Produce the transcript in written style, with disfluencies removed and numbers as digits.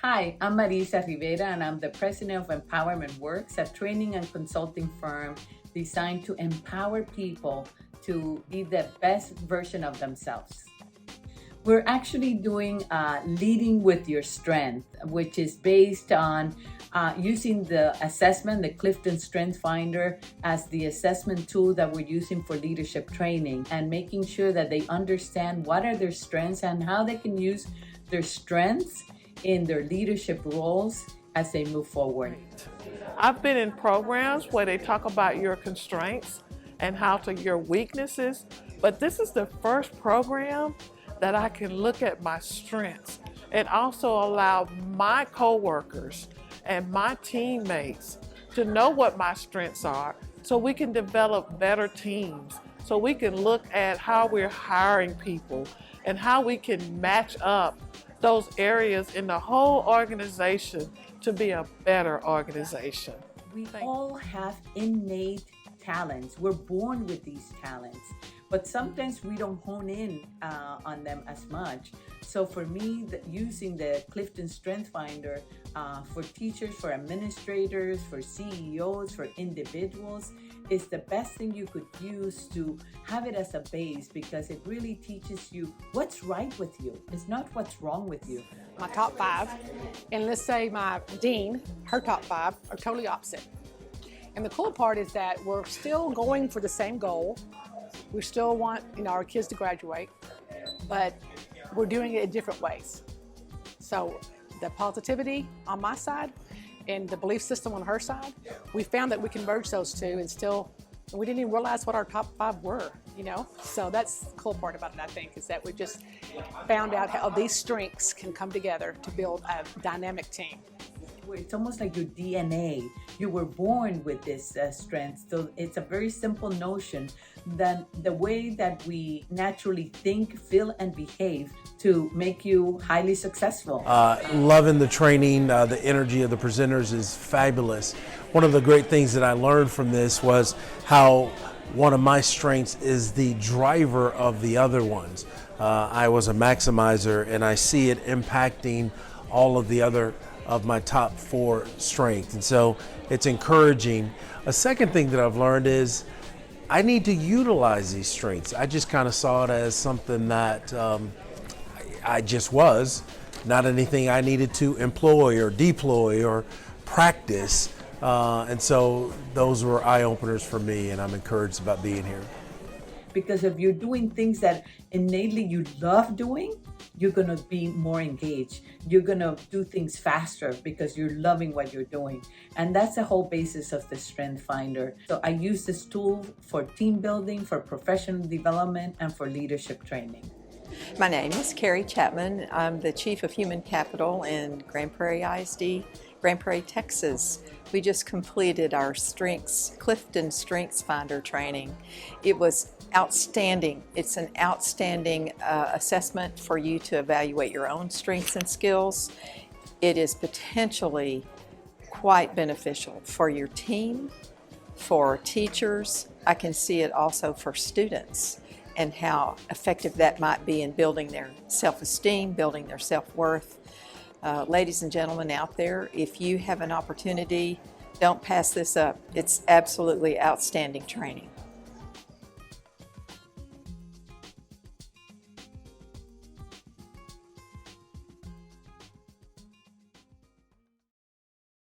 Hi, I'm Marisa Rivera, and I'm the president of Empowerment Works, a training and consulting firm designed to empower people to be the best version of themselves. We're actually doing Leading with Your Strength, which is based on using the assessment, the Clifton Strength Finder, as the assessment tool that we're using for leadership training, and making sure that they understand what are their strengths and how they can use their strengths in their leadership roles as they move forward. I've been in programs where they talk about your constraints and your weaknesses, but this is the first program that I can look at my strengths and also allow my coworkers and my teammates to know what my strengths are so we can develop better teams, so we can look at how we're hiring people and how we can match up those areas in the whole organization to be a better organization. We all have innate talents. We're born with these talents, but sometimes we don't hone in on them as much. So for me, using the Clifton Strength Finder for teachers, for administrators, for CEOs, for individuals, is the best thing you could use to have it as a base, because it really teaches you what's right with you. It's not what's wrong with you. My top 5, and let's say my dean, her top 5 are totally opposite. And the cool part is that we're still going for the same goal. We still want, our kids to graduate, but we're doing it in different ways. So the positivity on my side and the belief system on her side, we found that we can merge those two and we didn't even realize what our top 5 were, So that's the cool part about it, I think, is that we just found out how these strengths can come together to build a dynamic team. It's almost like your DNA. You were born with this strength. So it's a very simple notion that the way that we naturally think, feel, and behave to make you highly successful. Loving the training, the energy of the presenters is fabulous. One of the great things that I learned from this was how one of my strengths is the driver of the other ones. I was a maximizer, and I see it impacting all of the other of my top 4 strengths. And so it's encouraging. A second thing that I've learned is I need to utilize these strengths. I just kind of saw it as something that I just was, not anything I needed to employ or deploy or practice. And so those were eye-openers for me, and I'm encouraged about being here. Because if you're doing things that innately you love doing, you're going to be more engaged. You're going to do things faster because you're loving what you're doing. And that's the whole basis of the Strength Finder. So I use this tool for team building, for professional development, and for leadership training. My name is Carrie Chapman. I'm the Chief of Human Capital in Grand Prairie ISD, Grand Prairie, Texas. We just completed our Clifton Strengths Finder training. It was outstanding. It's an outstanding assessment for you to evaluate your own strengths and skills. It is potentially quite beneficial for your team, for teachers. I can see it also for students and how effective that might be in building their self-esteem, building their self-worth. Ladies and gentlemen out there, if you have an opportunity, don't pass this up. It's absolutely outstanding training.